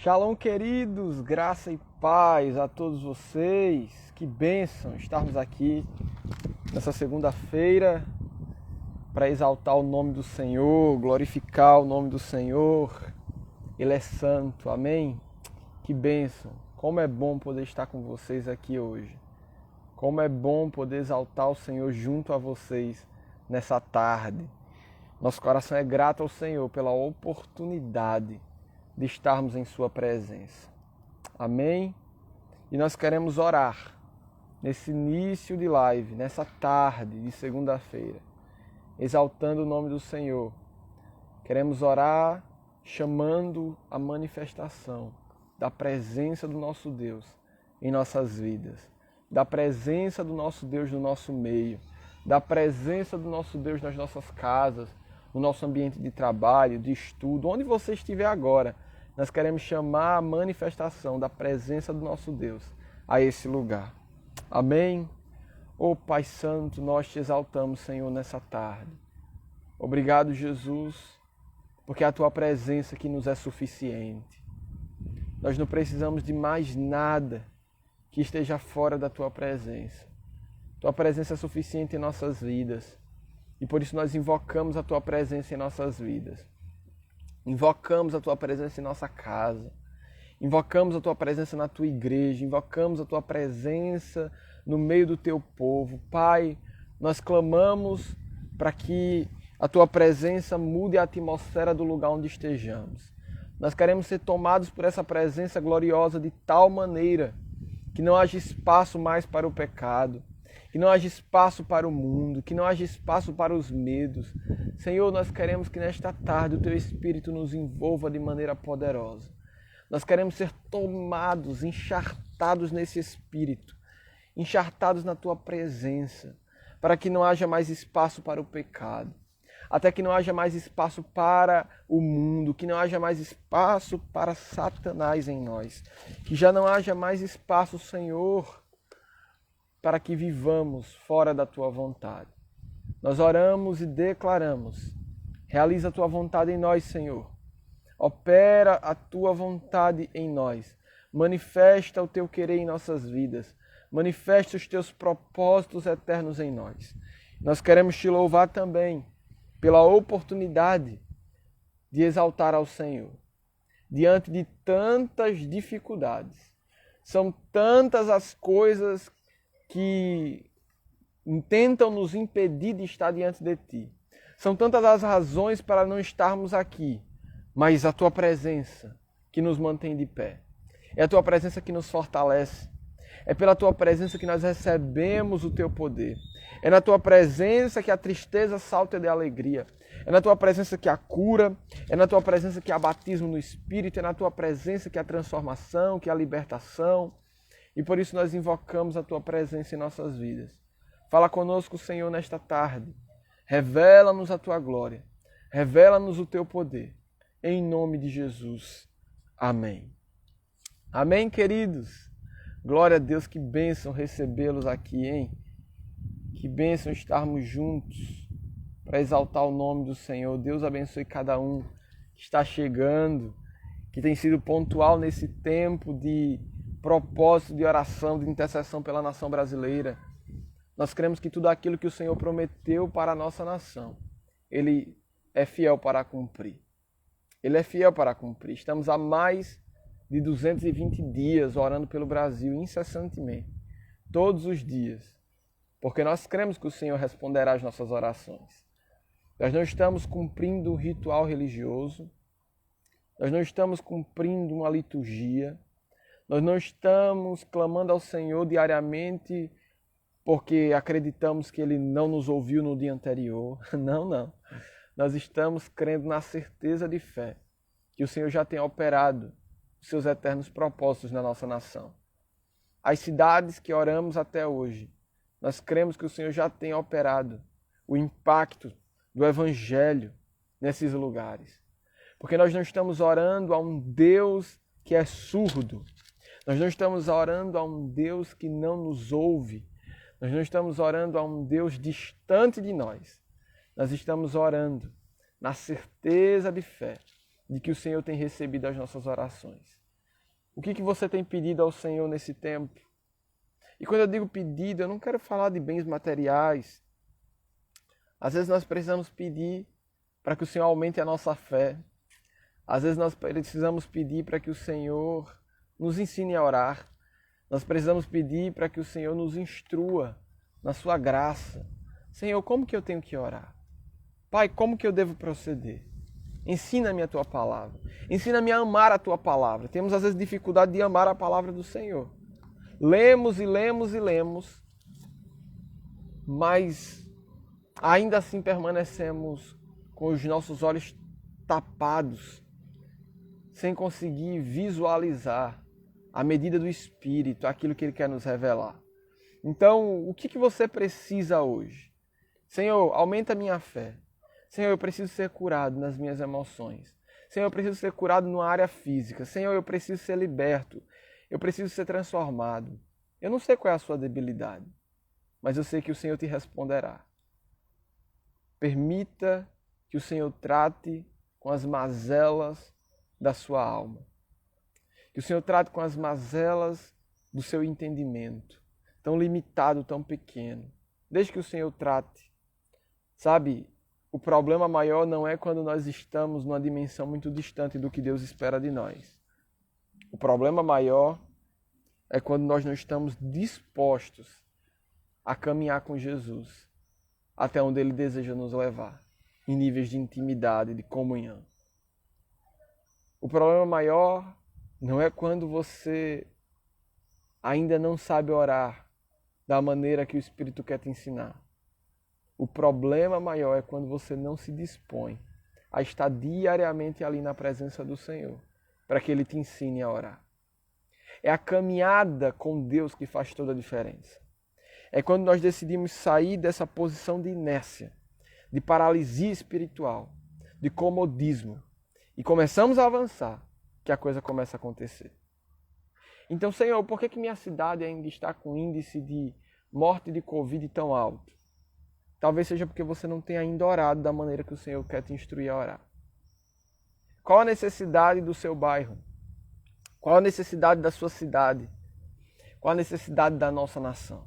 Shalom, queridos, graça e paz a todos vocês. Que bênção estarmos aqui nessa segunda-feira para exaltar o nome do Senhor, glorificar o nome do Senhor. Ele é santo, amém? Que bênção, como é bom poder estar com vocês aqui hoje. Como é bom poder exaltar o Senhor junto a vocês nessa tarde. Nosso coração é grato ao Senhor pela oportunidade de estarmos em sua presença. Amém? E nós queremos orar nesse início de live, nessa tarde de segunda-feira, exaltando o nome do Senhor. Queremos orar chamando a manifestação da presença do nosso Deus em nossas vidas, da presença do nosso Deus no nosso meio, da presença do nosso Deus nas nossas casas, no nosso ambiente de trabalho, de estudo, onde você estiver agora. Nós queremos chamar a manifestação da presença do nosso Deus a esse lugar. Amém? Ó Pai Santo, nós te exaltamos, Senhor, nessa tarde. Obrigado, Jesus, porque é a tua presença que nos é suficiente. Nós não precisamos de mais nada que esteja fora da tua presença. Tua presença é suficiente em nossas vidas. E por isso nós invocamos a tua presença em nossas vidas. Invocamos a tua presença em nossa casa. Invocamos a tua presença na tua igreja. Invocamos a tua presença no meio do teu povo. Pai, nós clamamos para que a tua presença mude a atmosfera do lugar onde estejamos. Nós queremos ser tomados por essa presença gloriosa de tal maneira que não haja espaço mais para o pecado, que não haja espaço para o mundo, que não haja espaço para os medos. Senhor, nós queremos que nesta tarde o Teu Espírito nos envolva de maneira poderosa. Nós queremos ser tomados, enchartados nesse Espírito, enchartados na Tua presença, para que não haja mais espaço para o pecado, até que não haja mais espaço para o mundo, que não haja mais espaço para Satanás em nós, que já não haja mais espaço, Senhor, para que vivamos fora da Tua vontade. Nós oramos e declaramos: realiza a Tua vontade em nós, Senhor. Opera a Tua vontade em nós. Manifesta o Teu querer em nossas vidas. Manifesta os Teus propósitos eternos em nós. Nós queremos Te louvar também pela oportunidade de exaltar ao Senhor diante de tantas dificuldades. São tantas as coisas que tentam nos impedir de estar diante de Ti. São tantas as razões para não estarmos aqui, mas a Tua presença que nos mantém de pé. É a Tua presença que nos fortalece. É pela Tua presença que nós recebemos o Teu poder. É na Tua presença que a tristeza salta de alegria. É na Tua presença que há cura. É na Tua presença que há batismo no Espírito. É na Tua presença que há transformação, que há libertação. E por isso nós invocamos a Tua presença em nossas vidas. Fala conosco, Senhor, nesta tarde. Revela-nos a Tua glória. Revela-nos o Teu poder. Em nome de Jesus. Amém. Amém, queridos? Glória a Deus, que bênção recebê-los aqui, hein? Que bênção estarmos juntos para exaltar o nome do Senhor. Deus abençoe cada um que está chegando, que tem sido pontual nesse tempo de propósito de oração, de intercessão pela nação brasileira. Nós cremos que tudo aquilo que o Senhor prometeu para a nossa nação, Ele é fiel para cumprir. Ele é fiel para cumprir. Estamos há mais de 220 dias orando pelo Brasil incessantemente, todos os dias, porque nós cremos que o Senhor responderá às nossas orações. Nós não estamos cumprindo um ritual religioso, nós não estamos cumprindo uma liturgia, nós não estamos clamando ao Senhor diariamente porque acreditamos que Ele não nos ouviu no dia anterior. Não, não. Nós estamos crendo na certeza de fé que o Senhor já tem operado os seus eternos propósitos na nossa nação. As cidades que oramos até hoje, nós cremos que o Senhor já tem operado o impacto do Evangelho nesses lugares. Porque nós não estamos orando a um Deus que é surdo. Nós não estamos orando a um Deus que não nos ouve. Nós não estamos orando a um Deus distante de nós. Nós estamos orando na certeza de fé de que o Senhor tem recebido as nossas orações. O que você tem pedido ao Senhor nesse tempo? E quando eu digo pedido, eu não quero falar de bens materiais. Às vezes nós precisamos pedir para que o Senhor aumente a nossa fé. Às vezes nós precisamos pedir para que o Senhor nos ensine a orar. Nós precisamos pedir para que o Senhor nos instrua na sua graça. Senhor, como que eu tenho que orar? Pai, como que eu devo proceder? Ensina-me a tua palavra. Ensina-me a amar a tua palavra. Temos às vezes dificuldade de amar a palavra do Senhor. Lemos e lemos e lemos, mas ainda assim permanecemos com os nossos olhos tapados, sem conseguir visualizar a medida do Espírito, aquilo que Ele quer nos revelar. Então, o que você precisa hoje? Senhor, aumenta a minha fé. Senhor, eu preciso ser curado nas minhas emoções. Senhor, eu preciso ser curado numa área física. Senhor, eu preciso ser liberto. Eu preciso ser transformado. Eu não sei qual é a sua debilidade, mas eu sei que o Senhor te responderá. Permita que o Senhor trate com as mazelas da sua alma. Que o Senhor trate com as mazelas do seu entendimento, tão limitado, tão pequeno. Desde que o Senhor trate. Sabe, o problema maior não é quando nós estamos numa dimensão muito distante do que Deus espera de nós. O problema maior é quando nós não estamos dispostos a caminhar com Jesus até onde Ele deseja nos levar, em níveis de intimidade, de comunhão. O problema maior não é quando você ainda não sabe orar da maneira que o Espírito quer te ensinar. O problema maior é quando você não se dispõe a estar diariamente ali na presença do Senhor, para que Ele te ensine a orar. É a caminhada com Deus que faz toda a diferença. É quando nós decidimos sair dessa posição de inércia, de paralisia espiritual, de comodismo, e começamos a avançar, que a coisa começa a acontecer. Então, Senhor, por que minha cidade ainda está com índice de morte de Covid tão alto? Talvez seja porque você não tem ainda orado da maneira que o Senhor quer te instruir a orar. Qual a necessidade do seu bairro? Qual a necessidade da sua cidade? Qual a necessidade da nossa nação?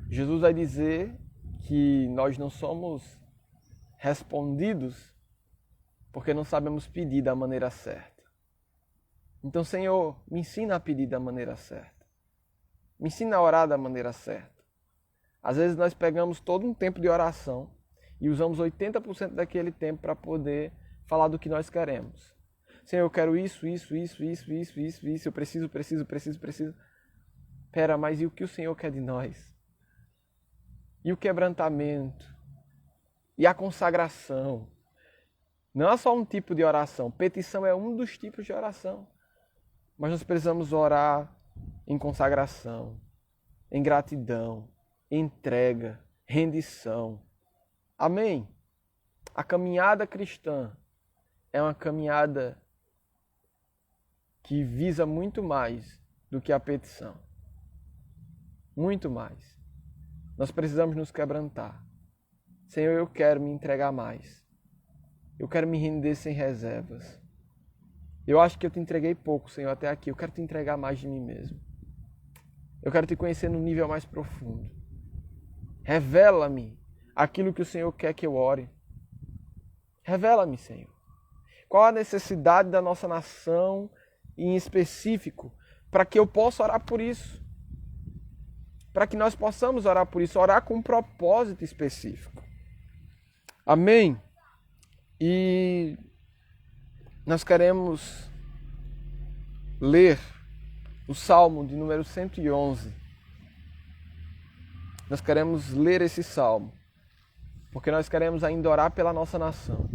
Jesus vai dizer que nós não somos respondidos porque não sabemos pedir da maneira certa. Então, Senhor, me ensina a pedir da maneira certa. Me ensina a orar da maneira certa. Às vezes nós pegamos todo um tempo de oração e usamos 80% daquele tempo para poder falar do que nós queremos. Senhor, eu quero isso. Eu preciso. Pera, mas e o que o Senhor quer de nós? E o quebrantamento? E a consagração? Não é só um tipo de oração. Petição é um dos tipos de oração. Mas nós precisamos orar em consagração, em gratidão, entrega, rendição. Amém? A caminhada cristã é uma caminhada que visa muito mais do que a petição. Muito mais. Nós precisamos nos quebrantar. Senhor, eu quero me entregar mais. Eu quero me render sem reservas. Eu acho que eu te entreguei pouco, Senhor, até aqui. Eu quero te entregar mais de mim mesmo. Eu quero te conhecer no nível mais profundo. Revela-me aquilo que o Senhor quer que eu ore. Revela-me, Senhor. Qual a necessidade da nossa nação em específico para que eu possa orar por isso? Para que nós possamos orar por isso, orar com um propósito específico. Amém? E nós queremos ler o Salmo de número 111. Nós queremos ler esse Salmo, porque nós queremos ainda orar pela nossa nação.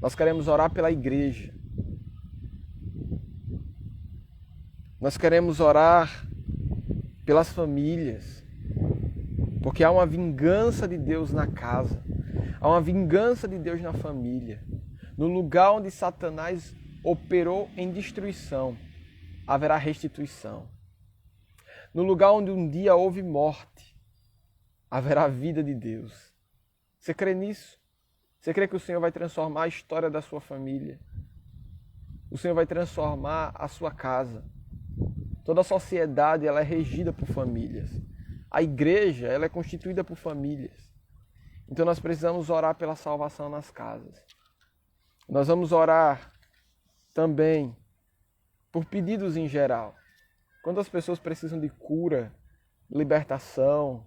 Nós queremos orar pela igreja. Nós queremos orar pelas famílias, porque há uma vingança de Deus na casa, há uma vingança de Deus na família. No lugar onde Satanás operou em destruição, haverá restituição. No lugar onde um dia houve morte, haverá vida de Deus. Você crê nisso? Você crê que o Senhor vai transformar a história da sua família? O Senhor vai transformar a sua casa. Toda a sociedade ela é regida por famílias. A igreja ela é constituída por famílias. Então nós precisamos orar pela salvação nas casas. Nós vamos orar também por pedidos em geral. Quantas pessoas precisam de cura, libertação,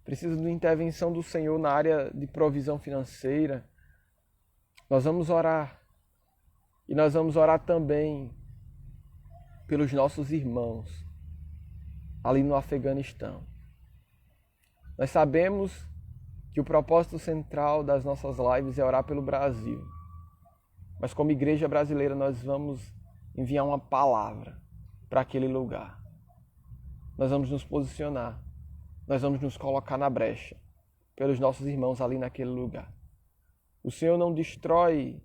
precisam de intervenção do Senhor na área de provisão financeira. Nós vamos orar. E nós vamos orar também pelos nossos irmãos ali no Afeganistão. Nós sabemos que o propósito central das nossas lives é orar pelo Brasil. Mas como igreja brasileira nós vamos enviar uma palavra para aquele lugar. Nós vamos nos posicionar. Nós vamos nos colocar na brecha pelos nossos irmãos ali naquele lugar. O Senhor não destrói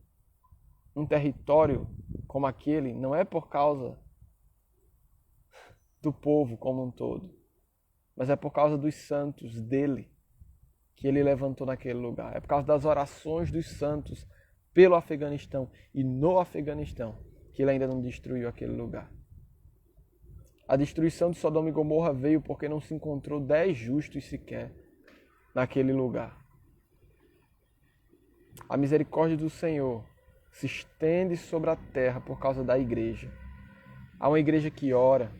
um território como aquele, não é por causa do povo como um todo, mas é por causa dos santos dele que ele levantou naquele lugar. É por causa das orações dos santos pelo Afeganistão e no Afeganistão que ele ainda não destruiu aquele lugar. A destruição de Sodoma e Gomorra veio porque não se encontrou 10 justos sequer naquele lugar. A misericórdia do Senhor se estende sobre a terra por causa da igreja. Há uma igreja que ora,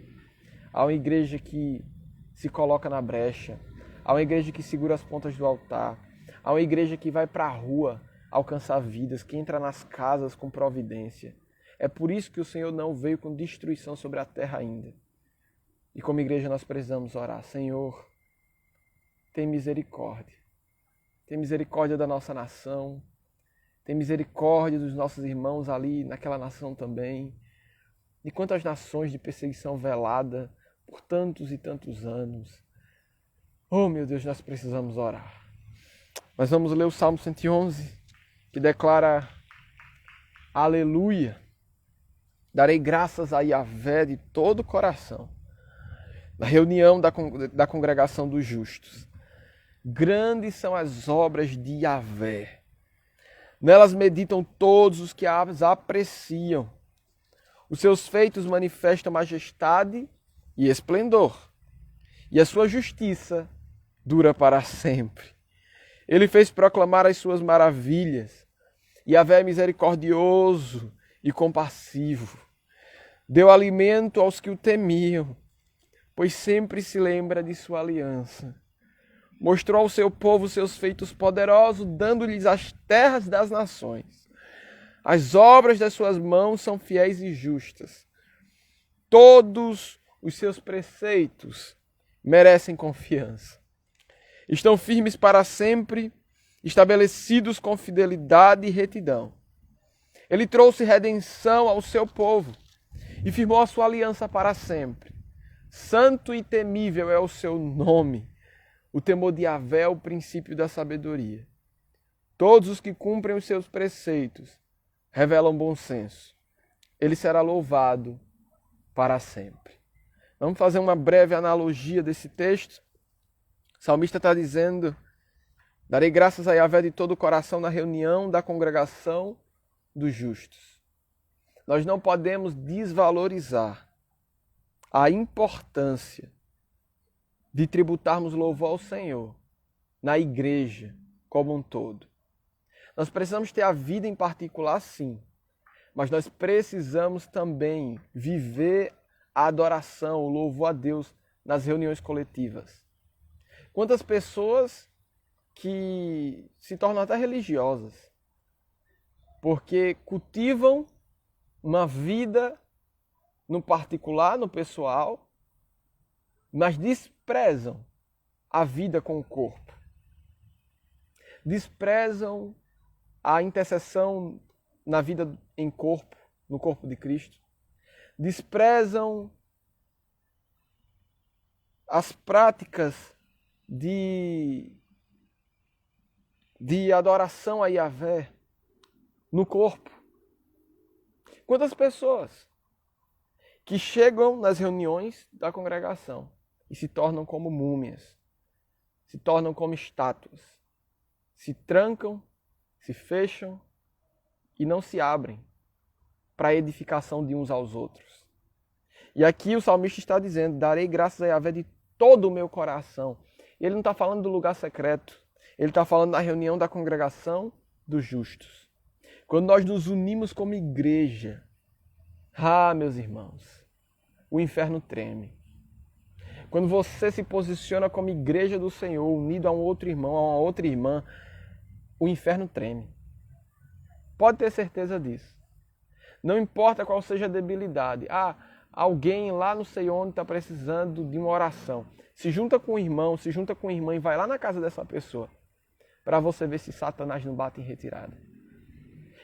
há uma igreja que se coloca na brecha, há uma igreja que segura as pontas do altar, há uma igreja que vai para a rua alcançar vidas, que entra nas casas com providência. É por isso que o Senhor não veio com destruição sobre a terra ainda. E como igreja nós precisamos orar. Senhor, tem misericórdia. Tem misericórdia da nossa nação. Tem misericórdia dos nossos irmãos ali naquela nação também. De quantas nações de perseguição velada por tantos e tantos anos. Oh, meu Deus, nós precisamos orar. Nós vamos ler o Salmo 111, que declara: Aleluia! Darei graças a Yahvé de todo o coração, na reunião da congregação dos justos. Grandes são as obras de Yahvé. Nelas meditam todos os que as apreciam. Os seus feitos manifestam majestade e esplendor, e a sua justiça dura para sempre. Ele fez proclamar as suas maravilhas. Yahvé é misericordioso e compassivo. Deu alimento aos que o temiam, pois sempre se lembra de sua aliança. Mostrou ao seu povo seus feitos poderosos, dando-lhes as terras das nações. As obras das suas mãos são fiéis e justas. Todos os seus preceitos merecem confiança. Estão firmes para sempre, estabelecidos com fidelidade e retidão. Ele trouxe redenção ao seu povo e firmou a sua aliança para sempre. Santo e temível é o seu nome. O temor de Yahvé é o princípio da sabedoria. Todos os que cumprem os seus preceitos revelam bom senso. Ele será louvado para sempre. Vamos fazer uma breve analogia desse texto. O salmista está dizendo: darei graças a Yahvé de todo o coração na reunião da congregação dos justos. Nós não podemos desvalorizar a importância de tributarmos louvor ao Senhor na igreja como um todo. Nós precisamos ter a vida em particular, sim, mas nós precisamos também viver a adoração, o louvor a Deus nas reuniões coletivas. Quantas pessoas que se tornam até religiosas porque cultivam uma vida no particular, no pessoal, mas desprezam a vida com o corpo. Desprezam a intercessão na vida em corpo, no corpo de Cristo. Desprezam as práticas de adoração a Yahvé no corpo. Quantas pessoas que chegam nas reuniões da congregação e se tornam como múmias, se tornam como estátuas, se trancam, se fecham e não se abrem para a edificação de uns aos outros. E aqui o salmista está dizendo, darei graças a Yahvé de todo o meu coração. Ele não está falando do lugar secreto, ele está falando da reunião da congregação dos justos. Quando nós nos unimos como igreja, meus irmãos, o inferno treme. Quando você se posiciona como igreja do Senhor, unido a um outro irmão, a uma outra irmã, o inferno treme. Pode ter certeza disso. Não importa qual seja a debilidade. Alguém lá não sei onde está precisando de uma oração. Se junta com o irmão, se junta com a irmã e vai lá na casa dessa pessoa. Para você ver se Satanás não bate em retirada.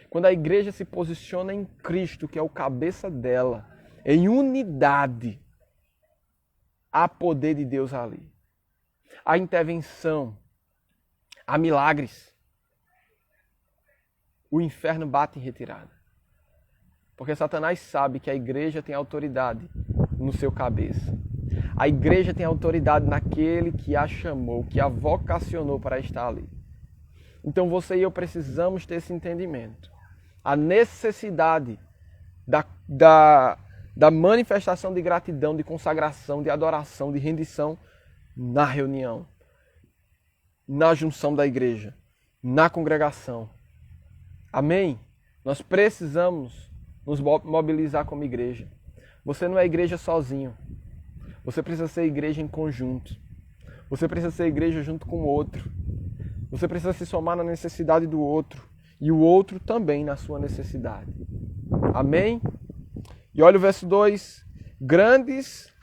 Quando a igreja se posiciona em Cristo, que é o cabeça dela, em unidade, há poder de Deus ali. Há intervenção, há milagres. O inferno bate em retirada. Porque Satanás sabe que a igreja tem autoridade no seu cabeça. A igreja tem autoridade naquele que a chamou, que a vocacionou para estar ali. Então você e eu precisamos ter esse entendimento. A necessidade da manifestação de gratidão, de consagração, de adoração, de rendição na reunião, na junção da igreja, na congregação. Amém? Nós precisamos nos mobilizar como igreja. Você não é igreja sozinho. Você precisa ser igreja em conjunto. Você precisa ser igreja junto com o outro. Você precisa se somar na necessidade do outro. E o outro também na sua necessidade. Amém? E olha o verso 2. Grandes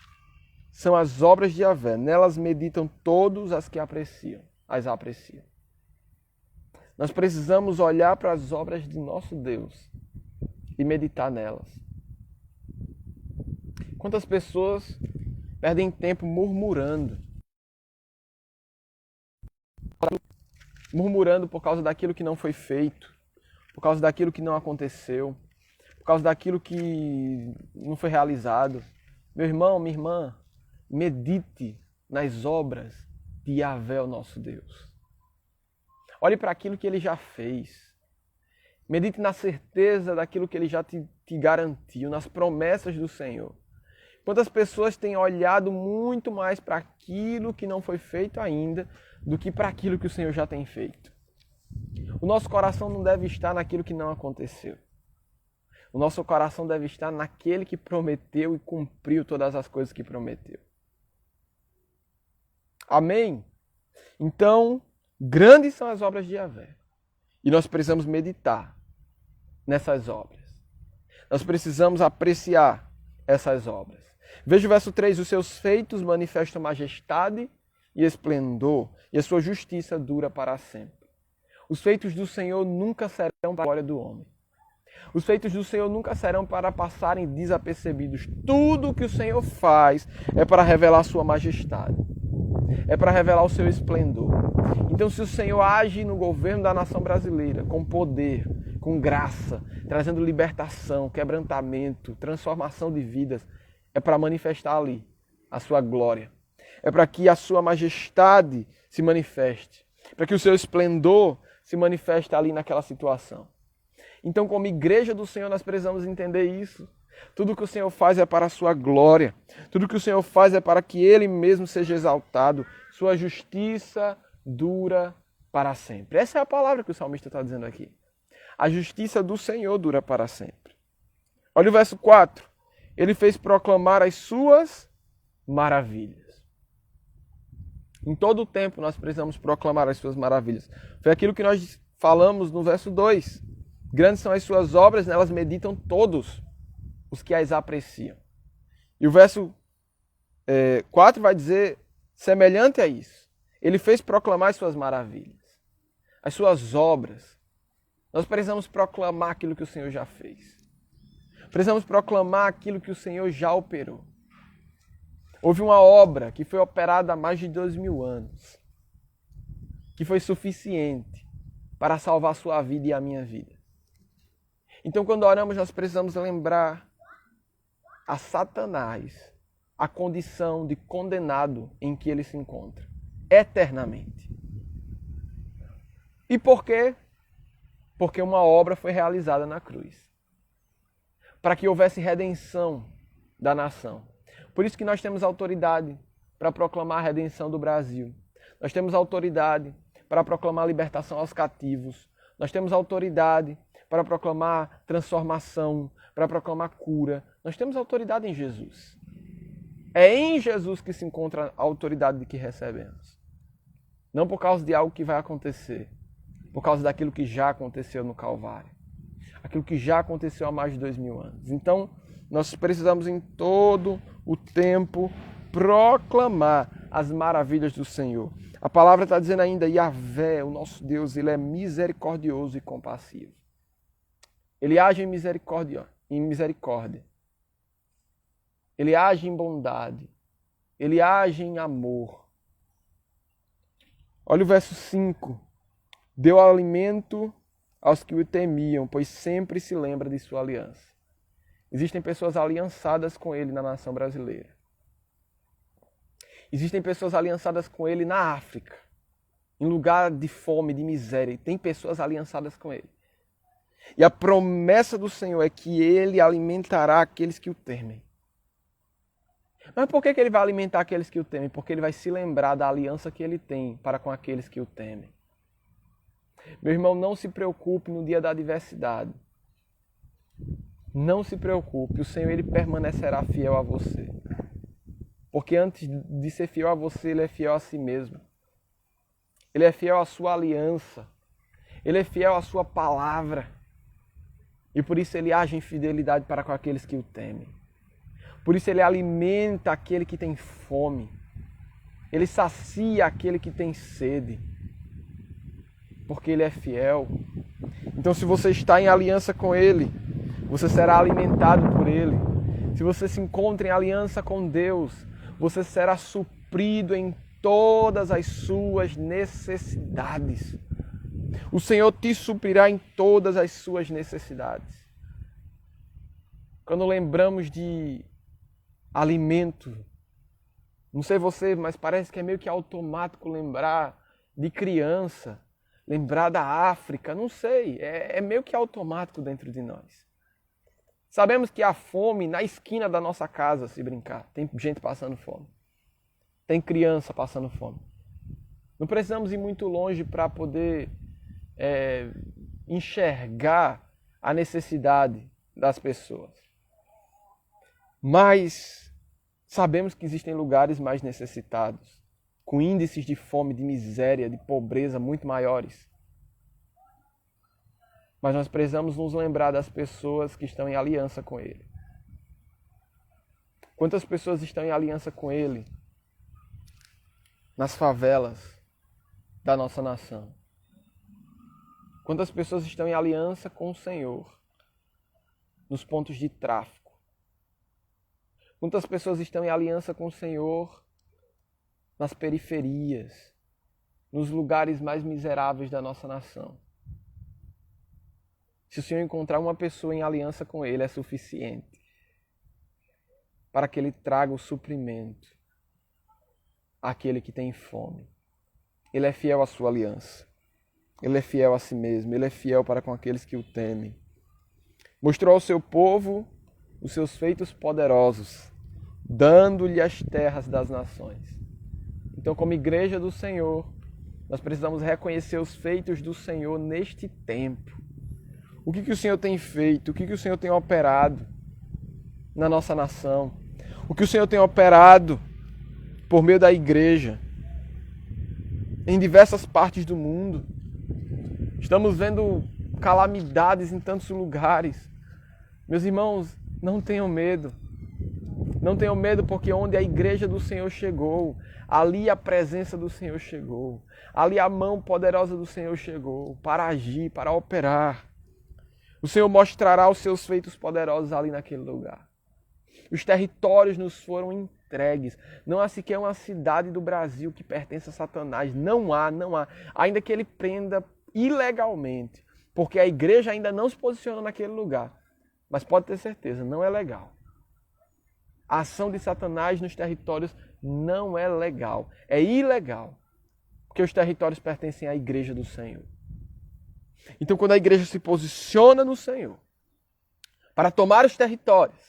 são as obras de Yahvé. Nelas meditam todos as que as apreciam. Nós precisamos olhar para as obras de nosso Deus e meditar nelas. Quantas pessoas perdem tempo murmurando? Murmurando por causa daquilo que não foi feito, por causa daquilo que não aconteceu, por causa daquilo que não foi realizado. Meu irmão, minha irmã, medite nas obras de Yahvé, o nosso Deus. Olhe para aquilo que Ele já fez. Medite na certeza daquilo que Ele já te garantiu, nas promessas do Senhor. Quantas pessoas têm olhado muito mais para aquilo que não foi feito ainda do que para aquilo que o Senhor já tem feito. O nosso coração não deve estar naquilo que não aconteceu. O nosso coração deve estar naquele que prometeu e cumpriu todas as coisas que prometeu. Amém? Então, grandes são as obras de Yahvé. E nós precisamos meditar nessas obras. Nós precisamos apreciar essas obras. Veja o verso 3. Os seus feitos manifestam majestade e esplendor, e a sua justiça dura para sempre. Os feitos do Senhor nunca serão para a glória do homem. Os feitos do Senhor nunca serão para passarem desapercebidos. Tudo o que o Senhor faz é para revelar a sua majestade. É para revelar o seu esplendor. Então, se o Senhor age no governo da nação brasileira com poder, com graça, trazendo libertação, quebrantamento, transformação de vidas, é para manifestar ali a sua glória. É para que a sua majestade se manifeste. Para que o seu esplendor se manifeste ali naquela situação. Então, como igreja do Senhor, nós precisamos entender isso. Tudo que o Senhor faz é para a sua glória. Tudo que o Senhor faz é para que Ele mesmo seja exaltado. Sua justiça dura para sempre. Essa é a palavra que o salmista está dizendo aqui. A justiça do Senhor dura para sempre. Olha o verso 4. Ele fez proclamar as suas maravilhas. Em todo o tempo nós precisamos proclamar as suas maravilhas. Foi aquilo que nós falamos no verso 2. Grandes são as suas obras, nelas meditam todos os que as apreciam. E o verso 4 vai dizer, semelhante a isso, ele fez proclamar as suas maravilhas, as suas obras. Nós precisamos proclamar aquilo que o Senhor já fez. Precisamos proclamar aquilo que o Senhor já operou. Houve uma obra que foi operada há mais de 2000 anos, que foi suficiente para salvar a sua vida e a minha vida. Então, quando oramos, nós precisamos lembrar a Satanás a condição de condenado em que ele se encontra, eternamente. E por quê? Porque uma obra foi realizada na cruz. para que houvesse redenção da nação. Por isso que nós temos autoridade para proclamar a redenção do Brasil. Nós temos autoridade para proclamar a libertação aos cativos. Nós temos autoridade para proclamar transformação, para proclamar cura. Nós temos autoridade em Jesus. É em Jesus que se encontra a autoridade de que recebemos. Não por causa de algo que vai acontecer, por causa daquilo que já aconteceu no Calvário. Aquilo que já aconteceu há mais de 2000 anos. Então, nós precisamos em todo o tempo proclamar as maravilhas do Senhor. A palavra está dizendo ainda, Yahvé, o nosso Deus, ele é misericordioso e compassivo. Ele age em misericórdia. Ele age em bondade. Ele age em amor. Olha o verso 5. Deu alimento aos que o temiam, pois sempre se lembra de sua aliança. Existem pessoas aliançadas com ele na nação brasileira. Existem pessoas aliançadas com ele na África, em lugar de fome, de miséria. E tem pessoas aliançadas com ele. E a promessa do Senhor é que ele alimentará aqueles que o temem. Mas por que ele vai alimentar aqueles que o temem? Porque ele vai se lembrar da aliança que ele tem para com aqueles que o temem. Meu irmão, não se preocupe no dia da adversidade. Não se preocupe, o Senhor ele permanecerá fiel a você. Porque antes de ser fiel a você, ele é fiel a si mesmo. Ele é fiel à sua aliança. Ele é fiel à sua palavra. E por isso ele age em fidelidade para com aqueles que o temem. Por isso ele alimenta aquele que tem fome. Ele sacia aquele que tem sede. Porque ele é fiel. Então se você está em aliança com ele, você será alimentado por ele. Se você se encontra em aliança com Deus, você será suprido em todas as suas necessidades. O Senhor te suprirá em todas as suas necessidades. Quando lembramos de alimento, não sei você, mas parece que é meio que automático lembrar de criança, lembrar da África, não sei, é meio que automático dentro de nós. Sabemos que há fome na esquina da nossa casa, se brincar. Tem gente passando fome. Tem criança passando fome. Não precisamos ir muito longe para poder enxergar a necessidade das pessoas. Mas sabemos que existem lugares mais necessitados, com índices de fome, de miséria, de pobreza muito maiores. Mas nós precisamos nos lembrar das pessoas que estão em aliança com Ele. Quantas pessoas estão em aliança com Ele nas favelas da nossa nação? Quantas pessoas estão em aliança com o Senhor nos pontos de tráfico? Quantas pessoas estão em aliança com o Senhor nas periferias, nos lugares mais miseráveis da nossa nação? Se o Senhor encontrar uma pessoa em aliança com Ele, é suficiente para que Ele traga o suprimento àquele que tem fome. Ele é fiel à sua aliança. Ele é fiel a si mesmo. Ele é fiel para com aqueles que o temem. Mostrou ao seu povo os seus feitos poderosos, dando-lhe as terras das nações. Então, como igreja do Senhor, nós precisamos reconhecer os feitos do Senhor neste tempo. O que o Senhor tem feito? O que o Senhor tem operado na nossa nação? O que o Senhor tem operado por meio da igreja em diversas partes do mundo? Estamos vendo calamidades em tantos lugares. Meus irmãos, não tenham medo. Não tenham medo, porque onde a igreja do Senhor chegou, ali a presença do Senhor chegou. Ali a mão poderosa do Senhor chegou para agir, para operar. O Senhor mostrará os seus feitos poderosos ali naquele lugar. Os territórios nos foram entregues. Não há sequer uma cidade do Brasil que pertence a Satanás. Não há. Ainda que ele prenda ilegalmente. Porque a igreja ainda não se posiciona naquele lugar. Mas pode ter certeza, não é legal. A ação de Satanás nos territórios não é legal. É ilegal. Porque os territórios pertencem à igreja do Senhor. Então, quando a igreja se posiciona no Senhor, para tomar os territórios.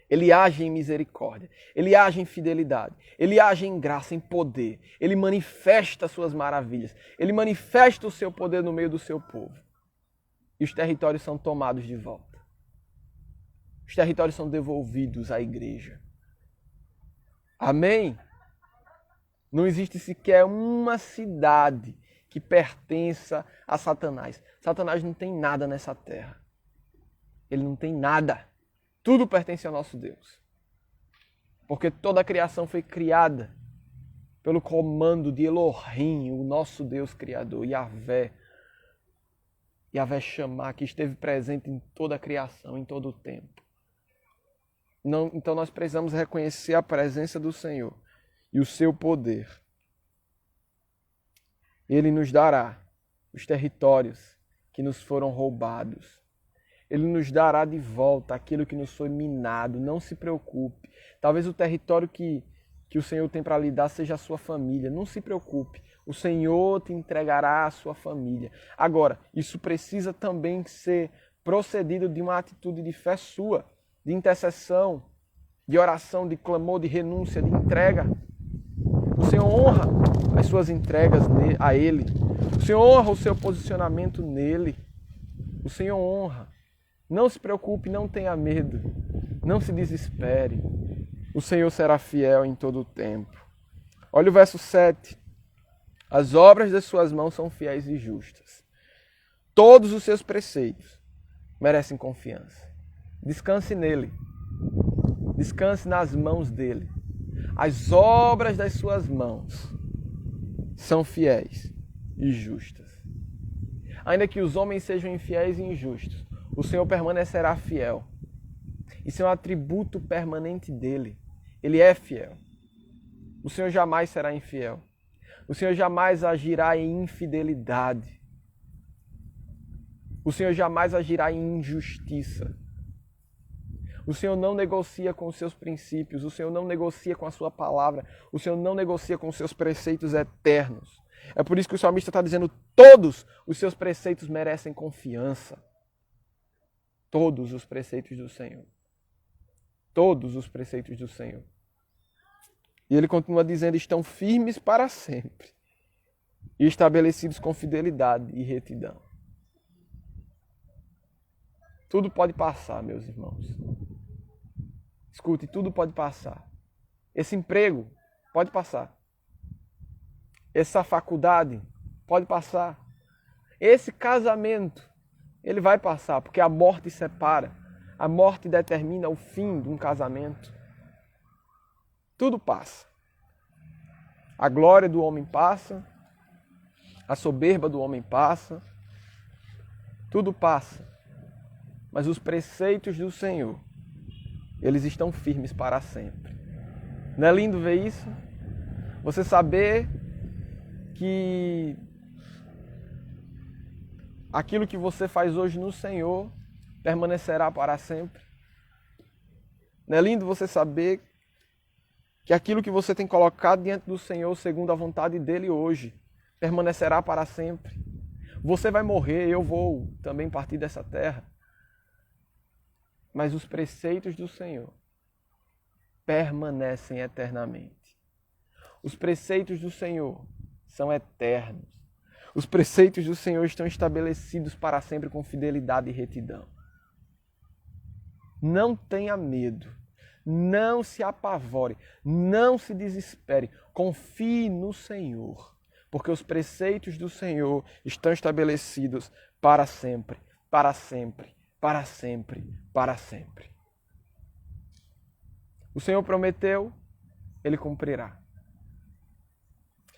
Ele age em misericórdia, ele age em fidelidade, ele age em graça, em poder. Ele manifesta suas maravilhas, ele manifesta o seu poder no meio do seu povo. E os territórios são tomados de volta. Os territórios são devolvidos à igreja. Amém? Não existe sequer uma cidade que pertença a Satanás. Satanás não tem nada nessa terra. Ele não tem nada. Tudo pertence ao nosso Deus. Porque toda a criação foi criada pelo comando de Elohim, o nosso Deus Criador, Yahvé. Yahvé Shammah, que esteve presente em toda a criação, em todo o tempo. Então nós precisamos reconhecer a presença do Senhor e o seu poder. Ele nos dará os territórios que nos foram roubados. Ele nos dará de volta aquilo que nos foi minado. Não se preocupe. Talvez o território que o Senhor tem para lhe dar seja a sua família. Não se preocupe. O Senhor te entregará a sua família. Agora, isso precisa também ser procedido de uma atitude de fé sua, de intercessão, de oração, de clamor, de renúncia, de entrega. O Senhor honra as suas entregas a Ele. O Senhor honra o seu posicionamento nele. O Senhor honra. Não se preocupe, não tenha medo. Não se desespere. O Senhor será fiel em todo o tempo. Olha o verso 7. As obras das suas mãos são fiéis e justas. Todos os seus preceitos merecem confiança. Descanse nele. Descanse nas mãos dele. As obras das suas mãos são fiéis e justas. Ainda que os homens sejam infiéis e injustos, o Senhor permanecerá fiel. Isso é um atributo permanente dele. Ele é fiel. O Senhor jamais será infiel. O Senhor jamais agirá em infidelidade. O Senhor jamais agirá em injustiça. O Senhor não negocia com os seus princípios. O Senhor não negocia com a sua palavra. O Senhor não negocia com os seus preceitos eternos. É por isso que o salmista está dizendo: todos os seus preceitos merecem confiança. Todos os preceitos do Senhor. Todos os preceitos do Senhor. E ele continua dizendo: estão firmes para sempre e estabelecidos com fidelidade e retidão. Tudo pode passar, meus irmãos. Escute, tudo pode passar. Esse emprego pode passar. Essa faculdade pode passar. Esse casamento, ele vai passar, porque a morte separa. A morte determina o fim de um casamento. Tudo passa. A glória do homem passa. A soberba do homem passa. Tudo passa. Mas os preceitos do Senhor, eles estão firmes para sempre. Não é lindo ver isso? Você saber que aquilo que você faz hoje no Senhor permanecerá para sempre. Não é lindo você saber que aquilo que você tem colocado diante do Senhor, segundo a vontade dele hoje, permanecerá para sempre. Você vai morrer, eu vou também partir dessa terra. Mas os preceitos do Senhor permanecem eternamente. Os preceitos do Senhor são eternos. Os preceitos do Senhor estão estabelecidos para sempre com fidelidade e retidão. Não tenha medo. Não se apavore. Não se desespere. Confie no Senhor. Porque os preceitos do Senhor estão estabelecidos para sempre. Para sempre. Para sempre, para sempre. O Senhor prometeu, Ele cumprirá.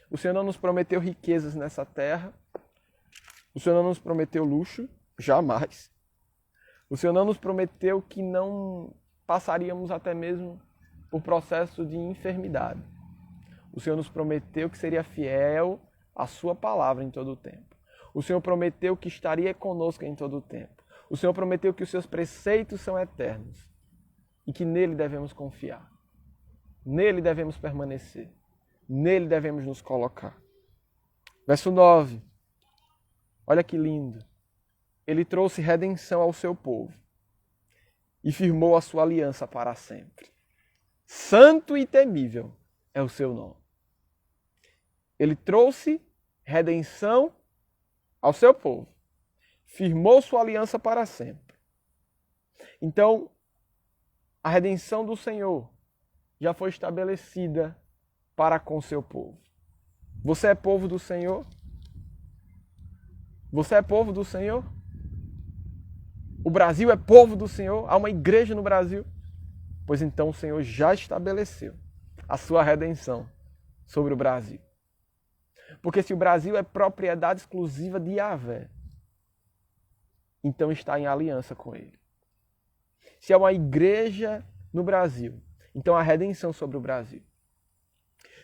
O Senhor não nos prometeu riquezas nessa terra. O Senhor não nos prometeu luxo, jamais. O Senhor não nos prometeu que não passaríamos até mesmo por processo de enfermidade. O Senhor nos prometeu que seria fiel à sua palavra em todo o tempo. O Senhor prometeu que estaria conosco em todo o tempo. O Senhor prometeu que os seus preceitos são eternos e que nele devemos confiar. Nele devemos permanecer. Nele devemos nos colocar. Verso 9. Olha que lindo. Ele trouxe redenção ao seu povo e firmou a sua aliança para sempre. Santo e temível é o seu nome. Ele trouxe redenção ao seu povo. Firmou sua aliança para sempre. Então, a redenção do Senhor já foi estabelecida para com seu povo. Você é povo do Senhor? Você é povo do Senhor? O Brasil é povo do Senhor? Há uma igreja no Brasil? Pois então o Senhor já estabeleceu a sua redenção sobre o Brasil. Porque se o Brasil é propriedade exclusiva de Yahvé, então está em aliança com Ele. Se há uma igreja no Brasil, então há redenção sobre o Brasil.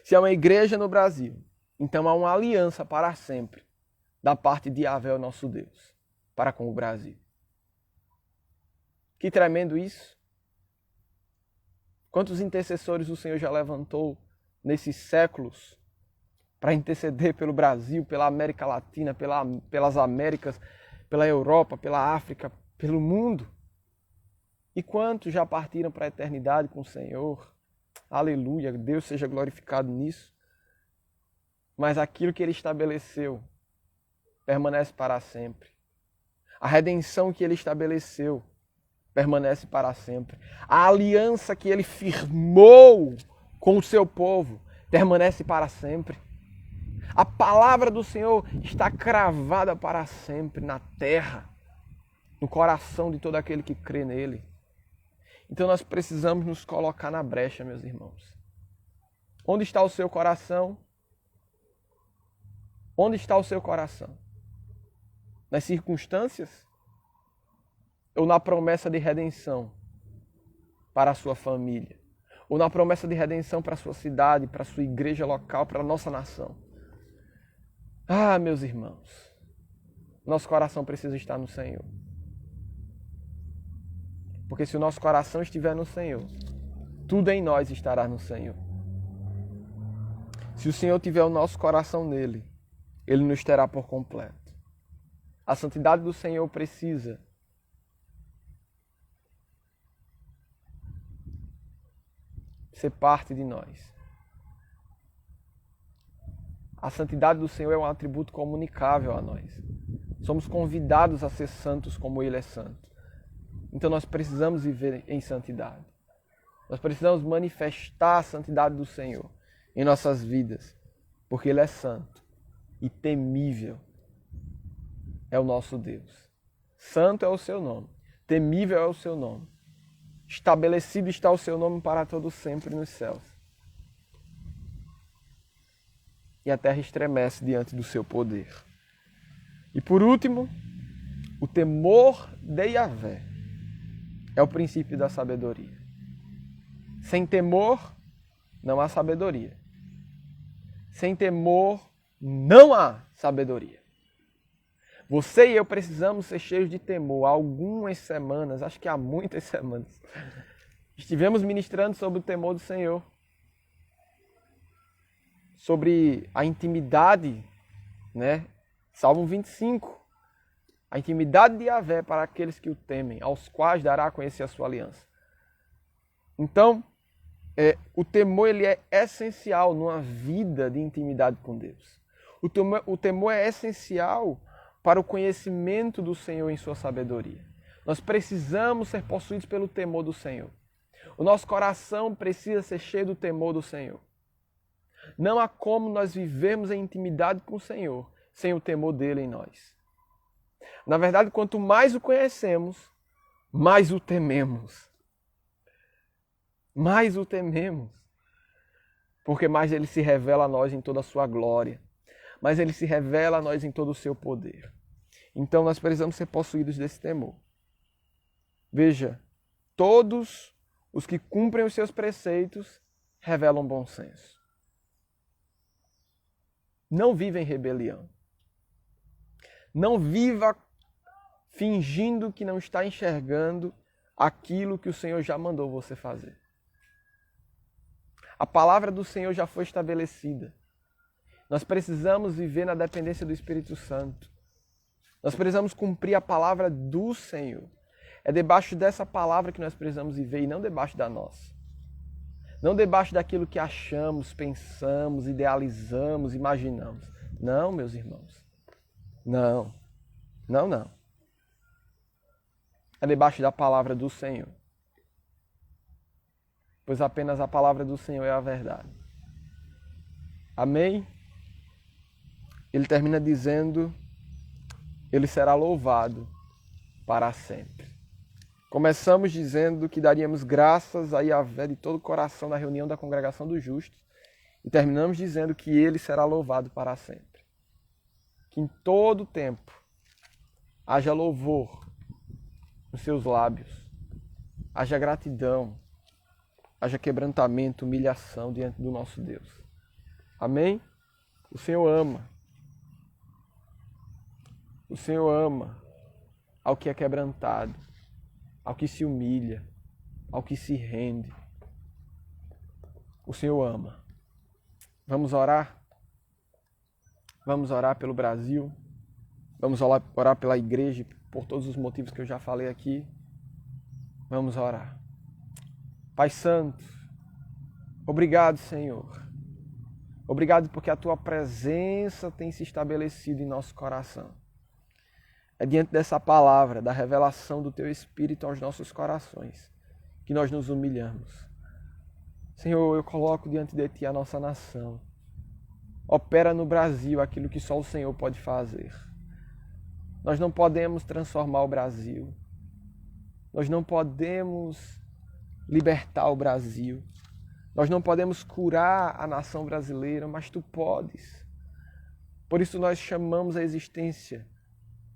Se há uma igreja no Brasil, então há uma aliança para sempre da parte de Yahvé, o nosso Deus, para com o Brasil. Que tremendo isso! Quantos intercessores o Senhor já levantou nesses séculos para interceder pelo Brasil, pela América Latina, pelas Américas, pela Europa, pela África, pelo mundo? E quantos já partiram para a eternidade com o Senhor? Aleluia, Deus seja glorificado nisso. Mas aquilo que Ele estabeleceu permanece para sempre. A redenção que Ele estabeleceu permanece para sempre. A aliança que Ele firmou com o seu povo permanece para sempre. A palavra do Senhor está cravada para sempre na terra, no coração de todo aquele que crê nele. Então nós precisamos nos colocar na brecha, meus irmãos. Onde está o seu coração? Onde está o seu coração? Nas circunstâncias? Ou na promessa de redenção para a sua família? Ou na promessa de redenção para a sua cidade, para a sua igreja local, para a nossa nação? Ah, meus irmãos, nosso coração precisa estar no Senhor. Porque se o nosso coração estiver no Senhor, tudo em nós estará no Senhor. Se o Senhor tiver o nosso coração nele, Ele nos terá por completo. A santidade do Senhor precisa ser parte de nós. A santidade do Senhor é um atributo comunicável a nós. Somos convidados a ser santos como Ele é santo. Então nós precisamos viver em santidade. Nós precisamos manifestar a santidade do Senhor em nossas vidas, porque Ele é santo e temível é o nosso Deus. Santo é o seu nome, temível é o seu nome. Estabelecido está o seu nome para todo sempre nos céus. E a terra estremece diante do seu poder. E por último, o temor de Yahvé é o princípio da sabedoria. Sem temor, não há sabedoria. Sem temor, não há sabedoria. Você e eu precisamos ser cheios de temor. Há algumas semanas, acho que há muitas semanas, estivemos ministrando sobre o temor do Senhor. Sobre a intimidade, né? Salmo 25. A intimidade de Yahvé para aqueles que o temem, aos quais dará a conhecer a sua aliança. Então, o temor ele é essencial numa vida de intimidade com Deus. O temor é essencial para o conhecimento do Senhor em sua sabedoria. Nós precisamos ser possuídos pelo temor do Senhor. O nosso coração precisa ser cheio do temor do Senhor. Não há como nós vivermos em intimidade com o Senhor sem o temor dele em nós. Na verdade, quanto mais o conhecemos, mais o tememos. Mais o tememos. Porque mais ele se revela a nós em toda a sua glória. Mais ele se revela a nós em todo o seu poder. Então nós precisamos ser possuídos desse temor. Veja, todos os que cumprem os seus preceitos revelam bom senso. Não viva em rebelião. Não viva fingindo que não está enxergando aquilo que o Senhor já mandou você fazer. A palavra do Senhor já foi estabelecida. Nós precisamos viver na dependência do Espírito Santo. Nós precisamos cumprir a palavra do Senhor. É debaixo dessa palavra que nós precisamos viver e não debaixo da nossa. Não debaixo daquilo que achamos, pensamos, idealizamos, imaginamos. Não, meus irmãos. Não. Não, não. É debaixo da palavra do Senhor. Pois apenas a palavra do Senhor é a verdade. Amém? Ele termina dizendo: Ele será louvado para sempre. Começamos dizendo que daríamos graças a Yahvé de todo o coração na reunião da congregação dos justos e terminamos dizendo que Ele será louvado para sempre. Que em todo tempo haja louvor nos seus lábios, haja gratidão, haja quebrantamento, humilhação diante do nosso Deus. Amém? O Senhor ama. O Senhor ama ao que é quebrantado, ao que se humilha, ao que se rende. O Senhor ama. Vamos orar? Vamos orar pelo Brasil. Vamos orar pela igreja, por todos os motivos que eu já falei aqui. Vamos orar. Pai Santo, obrigado, Senhor. Obrigado porque a Tua presença tem se estabelecido em nosso coração. É diante dessa palavra, da revelação do Teu Espírito aos nossos corações, que nós nos humilhamos. Senhor, eu coloco diante de Ti a nossa nação. Opera no Brasil aquilo que só o Senhor pode fazer. Nós não podemos transformar o Brasil. Nós não podemos libertar o Brasil. Nós não podemos curar a nação brasileira, mas Tu podes. Por isso nós chamamos a existência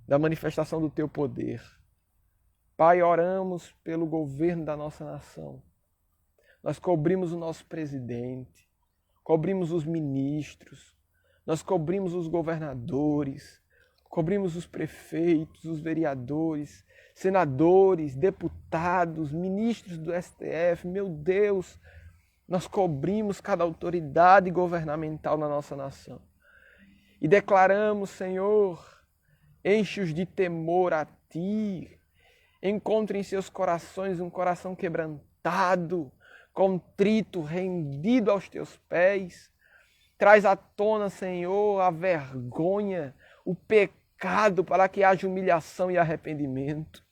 da manifestação do Teu poder. Pai, oramos pelo governo da nossa nação. Nós cobrimos o nosso presidente, cobrimos os ministros, nós cobrimos os governadores, cobrimos os prefeitos, os vereadores, senadores, deputados, ministros do STF. Meu Deus, nós cobrimos cada autoridade governamental na nossa nação. E declaramos, Senhor, enche-os de temor a Ti. Encontre em seus corações um coração quebrantado, contrito, rendido aos Teus pés. Traz à tona, Senhor, a vergonha, o pecado, para que haja humilhação e arrependimento.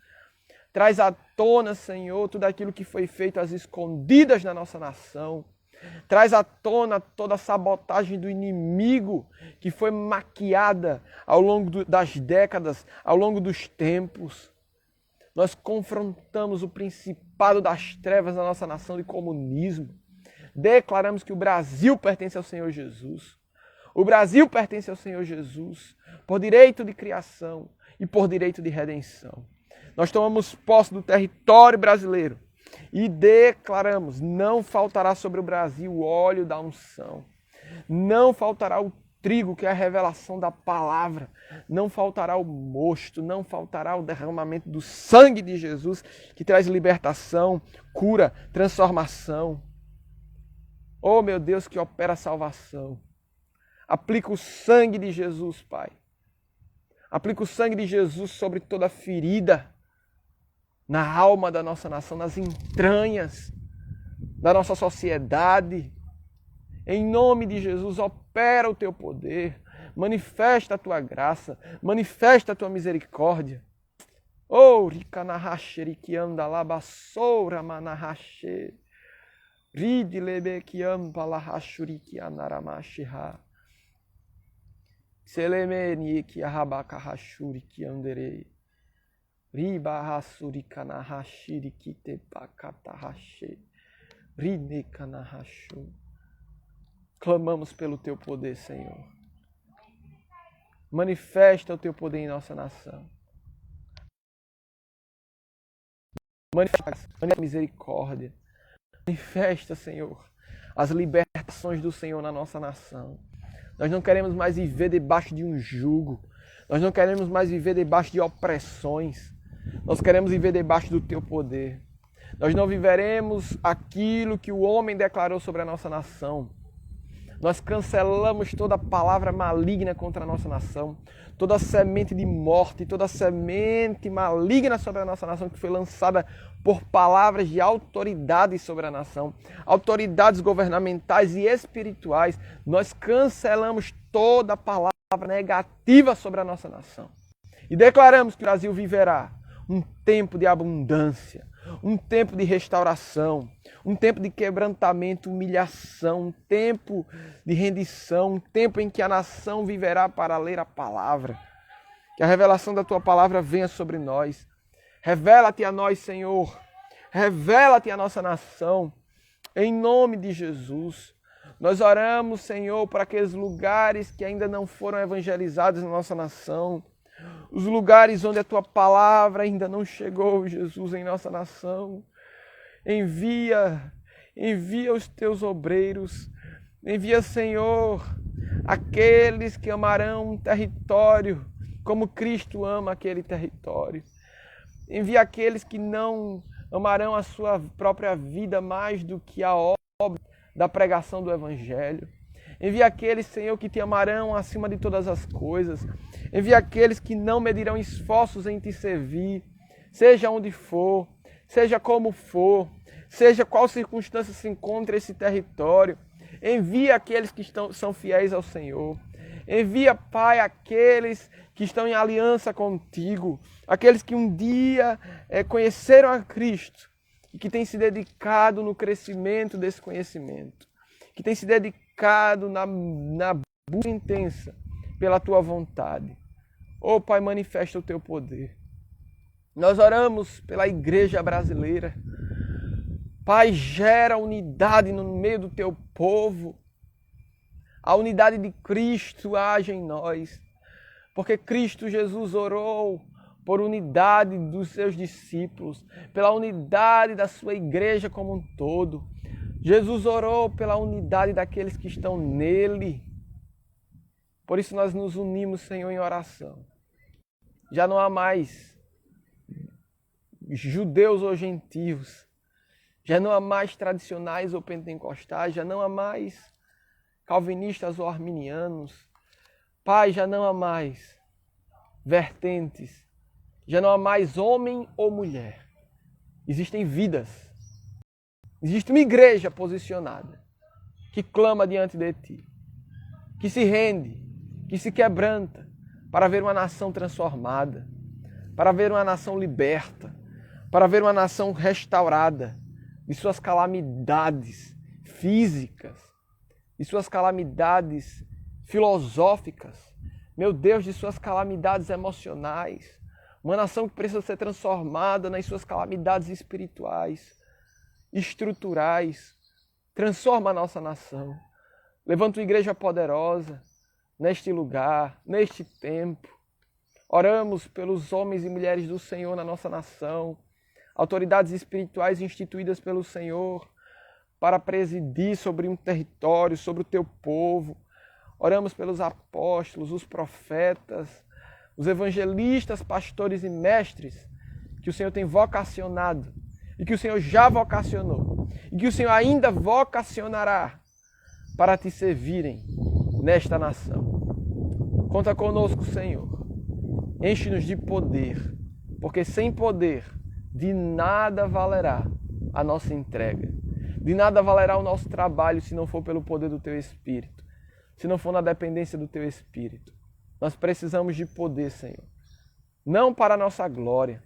Traz à tona, Senhor, tudo aquilo que foi feito às escondidas na nossa nação. Traz à tona toda a sabotagem do inimigo que foi maquiada ao longo das décadas, ao longo dos tempos. Nós confrontamos o principado das trevas na nossa nação de comunismo. Declaramos que o Brasil pertence ao Senhor Jesus. O Brasil pertence ao Senhor Jesus por direito de criação e por direito de redenção. Nós tomamos posse do território brasileiro e declaramos: não faltará sobre o Brasil o óleo da unção. Não faltará o trigo, que é a revelação da palavra. Não faltará o mosto, não faltará o derramamento do sangue de Jesus, que traz libertação, cura, transformação. Oh, meu Deus, que opera a salvação. Aplica o sangue de Jesus, Pai. Aplica o sangue de Jesus sobre toda ferida, na alma da nossa nação, nas entranhas da nossa sociedade. Em nome de Jesus, opera o Teu poder, manifesta a Tua graça, manifesta a Tua misericórdia. Oh, rikanahasheri que anda labassoura manahashe, ridilebe que amba lahashuri que anaramashiha, selemeni que arrabakahashuri que anderei. Riba hasuri kanahashiri kite pakatahashe. Rine kanahashu. Clamamos pelo Teu poder, Senhor. Manifesta o Teu poder em nossa nação. Manifesta a misericórdia. Manifesta, Senhor, as libertações do Senhor na nossa nação. Nós não queremos mais viver debaixo de um jugo. Nós não queremos mais viver debaixo de opressões. Nós queremos viver debaixo do Teu poder. Nós não viveremos aquilo que o homem declarou sobre a nossa nação. Nós cancelamos toda palavra maligna contra a nossa nação, toda semente de morte, toda semente maligna sobre a nossa nação que foi lançada por palavras de autoridade sobre a nação, autoridades governamentais e espirituais. Nós cancelamos toda palavra negativa sobre a nossa nação e declaramos que o Brasil viverá um tempo de abundância, um tempo de restauração, um tempo de quebrantamento, humilhação, um tempo de rendição, um tempo em que a nação viverá para ler a palavra. Que a revelação da tua palavra venha sobre nós. Revela-te a nós, Senhor. Revela-te a nossa nação. Em nome de Jesus. Nós oramos, Senhor, para aqueles lugares que ainda não foram evangelizados na nossa nação. Os lugares onde a tua palavra ainda não chegou, Jesus, em nossa nação. Envia os teus obreiros. Envia, Senhor, aqueles que amarão um território como Cristo ama aquele território. Envia aqueles que não amarão a sua própria vida mais do que a obra da pregação do Evangelho. Envia aqueles, Senhor, que te amarão acima de todas as coisas. Envia aqueles que não medirão esforços em te servir, seja onde for, seja como for, seja qual circunstância se encontre esse território. Envia aqueles que são fiéis ao Senhor. Envia, Pai, aqueles que estão em aliança contigo, aqueles que um dia conheceram a Cristo e que têm se dedicado no crescimento desse conhecimento, que têm se dedicado na busca intensa pela tua vontade. Oh, Pai, manifesta o teu poder. Nós oramos pela igreja brasileira. Pai, gera unidade no meio do teu povo. A unidade de Cristo age em nós. Porque Cristo Jesus orou por unidade dos seus discípulos, pela unidade da sua igreja como um todo. Jesus orou pela unidade daqueles que estão nele. Por isso nós nos unimos, Senhor, em oração. Já não há mais judeus ou gentios. Já não há mais tradicionais ou pentecostais. Já não há mais calvinistas ou arminianos. Pai, já não há mais vertentes. Já não há mais homem ou mulher. Existem vidas. Existe uma igreja posicionada que clama diante de ti, que se rende, que se quebranta para ver uma nação transformada, para ver uma nação liberta, para ver uma nação restaurada de suas calamidades físicas, de suas calamidades filosóficas, meu Deus, de suas calamidades emocionais. Uma nação que precisa ser transformada nas suas calamidades espirituais, estruturais. Transforma a nossa nação. Levanta uma igreja poderosa neste lugar, neste tempo. Oramos pelos homens e mulheres do Senhor na nossa nação, autoridades espirituais instituídas pelo Senhor para presidir sobre um território, sobre o teu povo. Oramos pelos apóstolos, os profetas, os evangelistas, pastores e mestres que o Senhor tem vocacionado e que o Senhor já vocacionou e que o Senhor ainda vocacionará para te servirem nesta nação. Conta conosco, Senhor. Enche-nos de poder, porque sem poder de nada valerá a nossa entrega. De nada valerá o nosso trabalho se não for pelo poder do teu Espírito, se não for na dependência do teu Espírito. Nós precisamos de poder, Senhor. Não para a nossa glória,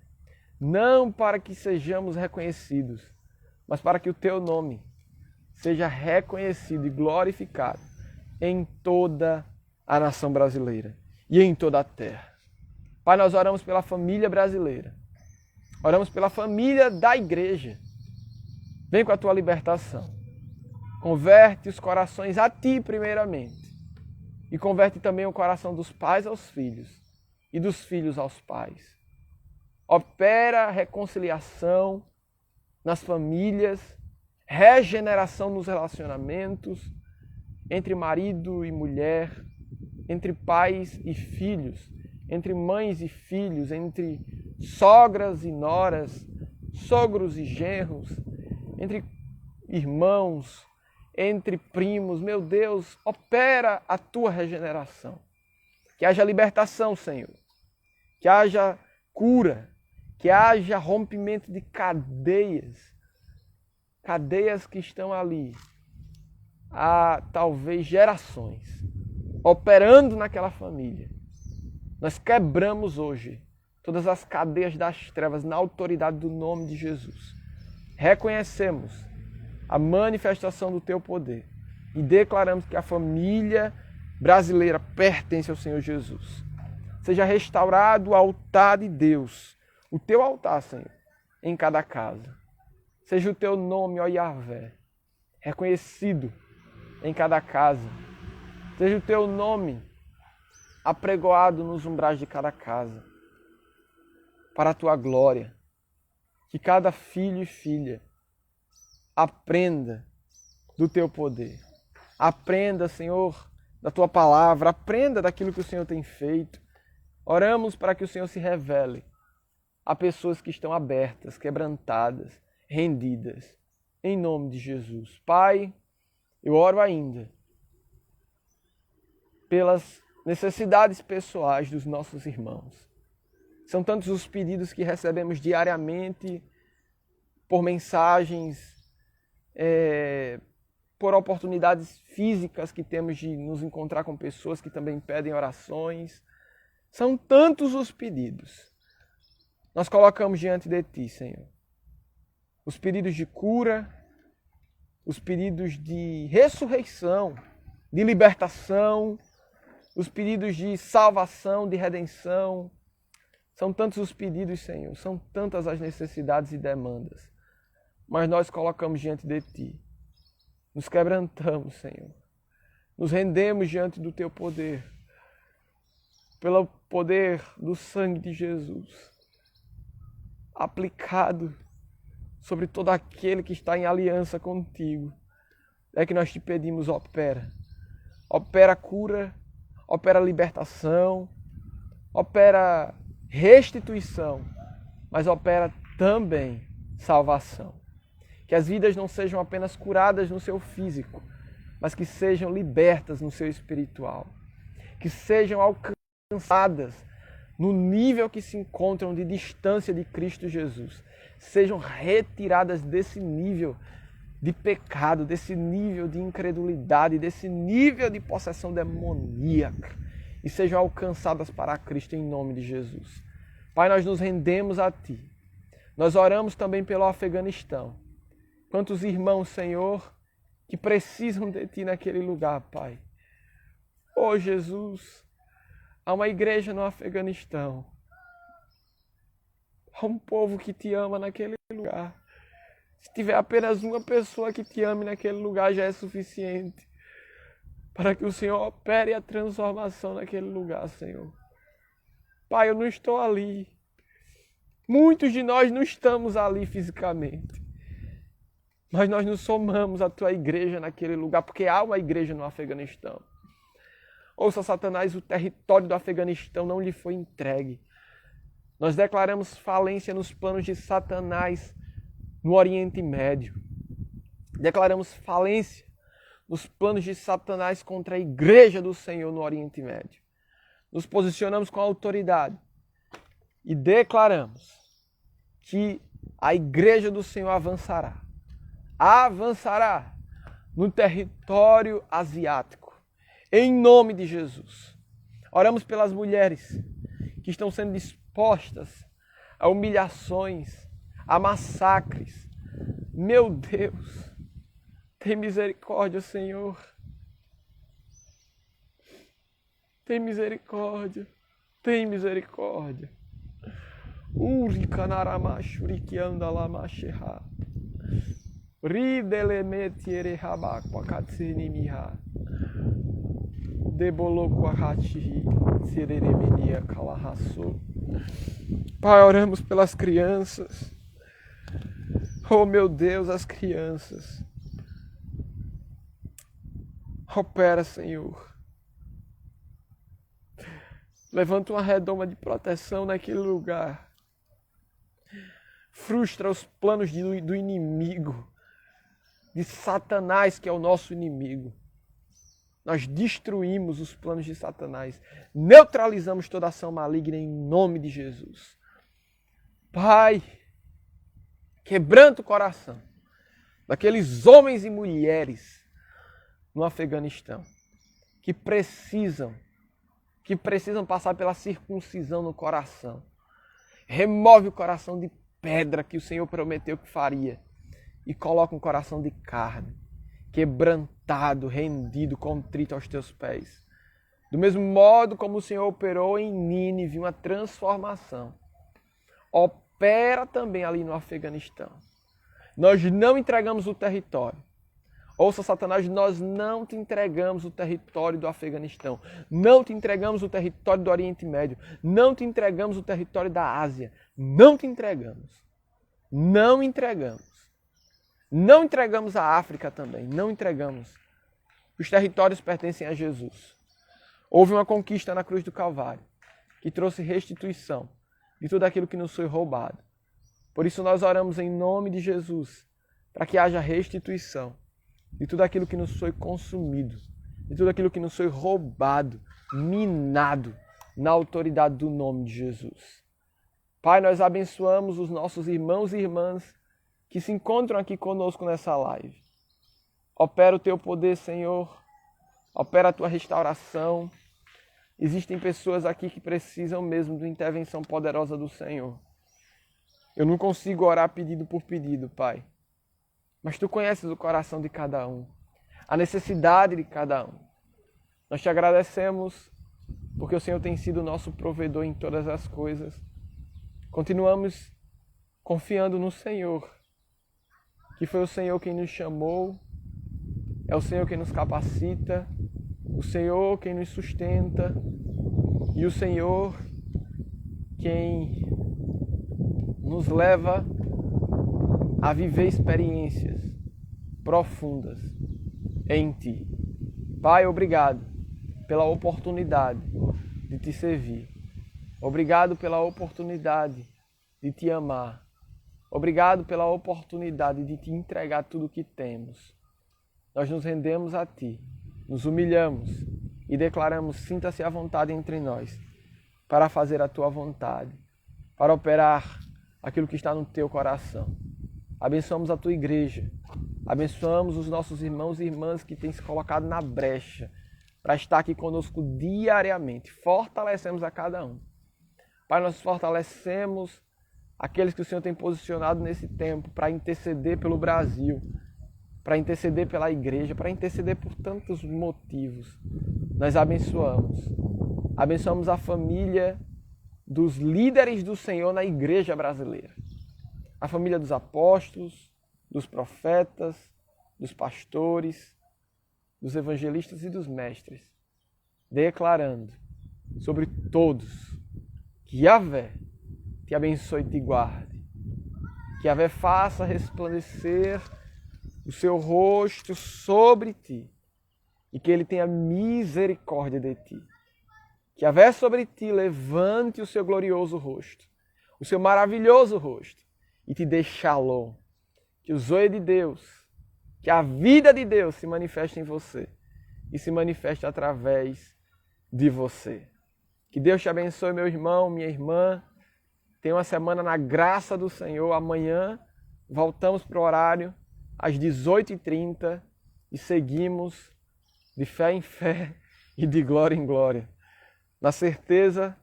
não para que sejamos reconhecidos, mas para que o teu nome seja reconhecido e glorificado em toda a nação brasileira e em toda a terra. Pai, nós oramos pela família brasileira. Oramos pela família da igreja. Vem com a tua libertação. Converte os corações a ti primeiramente. E converte também o coração dos pais aos filhos e dos filhos aos pais. Opera a reconciliação nas famílias, regeneração nos relacionamentos, entre marido e mulher, entre pais e filhos, entre mães e filhos, entre sogras e noras, sogros e genros, entre irmãos, entre primos. Meu Deus, opera a tua regeneração. Que haja libertação, Senhor. Que haja cura. Que haja rompimento de cadeias. Cadeias que estão ali há talvez gerações, operando naquela família. Nós quebramos hoje todas as cadeias das trevas na autoridade do nome de Jesus. Reconhecemos a manifestação do teu poder e declaramos que a família brasileira pertence ao Senhor Jesus. Seja restaurado o altar de Deus, o teu altar, Senhor, em cada casa. Seja o teu nome, ó Yahvé, reconhecido em cada casa. Seja o teu nome apregoado nos umbrais de cada casa. Para a tua glória. Que cada filho e filha aprenda do teu poder. Aprenda, Senhor, da tua palavra. Aprenda daquilo que o Senhor tem feito. Oramos para que o Senhor se revele a pessoas que estão abertas, quebrantadas, rendidas. Em nome de Jesus. Pai, eu oro ainda pelas necessidades pessoais dos nossos irmãos. São tantos os pedidos que recebemos diariamente, por mensagens, por oportunidades físicas que temos de nos encontrar com pessoas que também pedem orações. São tantos os pedidos. Nós colocamos diante de Ti, Senhor. Os pedidos de cura, os pedidos de ressurreição, de libertação, os pedidos de salvação, de redenção. São tantos os pedidos, Senhor, são tantas as necessidades e demandas. Mas nós colocamos diante de Ti. Nos quebrantamos, Senhor. Nos rendemos diante do Teu poder. Pelo poder do sangue de Jesus. Aplicado sobre todo aquele que está em aliança contigo. É que nós te pedimos, opera. Opera cura, opera libertação, opera restituição, mas opera também salvação. Que as vidas não sejam apenas curadas no seu físico, mas que sejam libertas no seu espiritual. Que sejam alcançadas no nível que se encontram de distância de Cristo Jesus. Sejam retiradas desse nível de pecado, desse nível de incredulidade, desse nível de possessão demoníaca. E sejam alcançadas para Cristo em nome de Jesus. Pai, nós nos rendemos a Ti. Nós oramos também pelo Afeganistão. Quantos irmãos, Senhor, que precisam de Ti naquele lugar, Pai. Oh, Jesus, há uma igreja no Afeganistão. Há um povo que Te ama naquele lugar. Se tiver apenas uma pessoa que Te ame naquele lugar, já é suficiente para que o Senhor opere a transformação naquele lugar, Senhor. Pai, eu não estou ali. Muitos de nós não estamos ali fisicamente. Mas nós nos somamos à Tua igreja naquele lugar, porque há uma igreja no Afeganistão. Ouça, Satanás, o território do Afeganistão não lhe foi entregue. Nós declaramos falência nos planos de Satanás no Oriente Médio. Declaramos falência nos planos de Satanás contra a igreja do Senhor no Oriente Médio. Nos posicionamos com autoridade e declaramos que a igreja do Senhor avançará. Avançará no território asiático. Em nome de Jesus. Oramos pelas mulheres que estão sendo dispostas a humilhações, a massacres. Meu Deus, tem misericórdia, Senhor. Tem misericórdia. Tem misericórdia. Uri kanaramashi kianda lamasheha. Ridelemeti erehabakwakatseni miha. Debolokwahachi sereremenia kalahasu. Pai, oramos pelas crianças. Oh, meu Deus, as crianças. Opera, Senhor. Levanta uma redoma de proteção naquele lugar. Frustra os planos do inimigo. de Satanás, que é o nosso inimigo. Nós destruímos os planos de Satanás. Neutralizamos toda ação maligna em nome de Jesus. Pai, quebranta o coração daqueles homens e mulheres no Afeganistão que precisam passar pela circuncisão no coração. Remove o coração de pedra que o Senhor prometeu que faria e coloca um coração de carne, quebrantado, rendido, contrito aos teus pés. Do mesmo modo como o Senhor operou em Nínive uma transformação, opera também ali no Afeganistão. Nós não entregamos o território. Ouça, Satanás, nós não te entregamos o território do Afeganistão. Não te entregamos o território do Oriente Médio. Não te entregamos o território da Ásia. Não te entregamos. Não entregamos. Não entregamos a África também. Não entregamos. Os territórios pertencem a Jesus. Houve uma conquista na cruz do Calvário que trouxe restituição de tudo aquilo que nos foi roubado. Por isso nós oramos em nome de Jesus para que haja restituição de tudo aquilo que nos foi consumido, de tudo aquilo que nos foi roubado, minado na autoridade do nome de Jesus. Pai, nós abençoamos os nossos irmãos e irmãs que se encontram aqui conosco nessa live. Opera o teu poder, Senhor. Opera a tua restauração. Existem pessoas aqui que precisam mesmo de uma intervenção poderosa do Senhor. Eu não consigo orar pedido por pedido, Pai. Mas Tu conheces o coração de cada um, a necessidade de cada um. Nós Te agradecemos porque o Senhor tem sido o nosso provedor em todas as coisas. Continuamos confiando no Senhor, que foi o Senhor quem nos chamou, é o Senhor quem nos capacita, o Senhor quem nos sustenta e o Senhor quem nos leva a viver experiências profundas em Ti. Pai, obrigado pela oportunidade de Te servir. Obrigado pela oportunidade de Te amar. Obrigado pela oportunidade de Te entregar tudo o que temos. Nós nos rendemos a Ti, nos humilhamos e declaramos: sinta-se à vontade entre nós para fazer a Tua vontade, para operar aquilo que está no Teu coração. Abençoamos a Tua igreja, abençoamos os nossos irmãos e irmãs que têm se colocado na brecha para estar aqui conosco diariamente. Fortalecemos a cada um. Pai, nós fortalecemos aqueles que o Senhor tem posicionado nesse tempo para interceder pelo Brasil, para interceder pela igreja, para interceder por tantos motivos. Nós abençoamos. Abençoamos a família dos líderes do Senhor na igreja brasileira. A família dos apóstolos, dos profetas, dos pastores, dos evangelistas e dos mestres, declarando sobre todos que Yahvé te abençoe e te guarde, que Yahvé faça resplandecer o seu rosto sobre ti e que Ele tenha misericórdia de ti. Que Yahvé sobre ti levante o seu glorioso rosto, o seu maravilhoso rosto, e te dê shalom. Que o zoe de Deus, que a vida de Deus se manifeste em você e se manifeste através de você. Que Deus te abençoe, meu irmão, minha irmã. Tenha uma semana na graça do Senhor. Amanhã voltamos para o horário às 18h30 e seguimos de fé em fé e de glória em glória, na certeza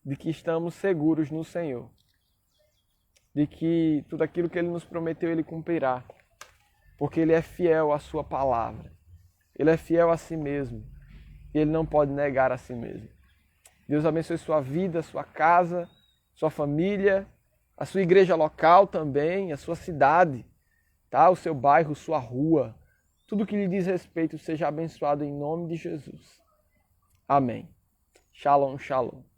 de que estamos seguros no Senhor, de que tudo aquilo que Ele nos prometeu Ele cumprirá, porque Ele é fiel à sua palavra, Ele é fiel a si mesmo e Ele não pode negar a si mesmo. Deus abençoe sua vida, sua casa, sua família, a sua igreja local também, a sua cidade, tá? O seu bairro, sua rua, tudo que lhe diz respeito seja abençoado em nome de Jesus. Amém. Shalom, shalom.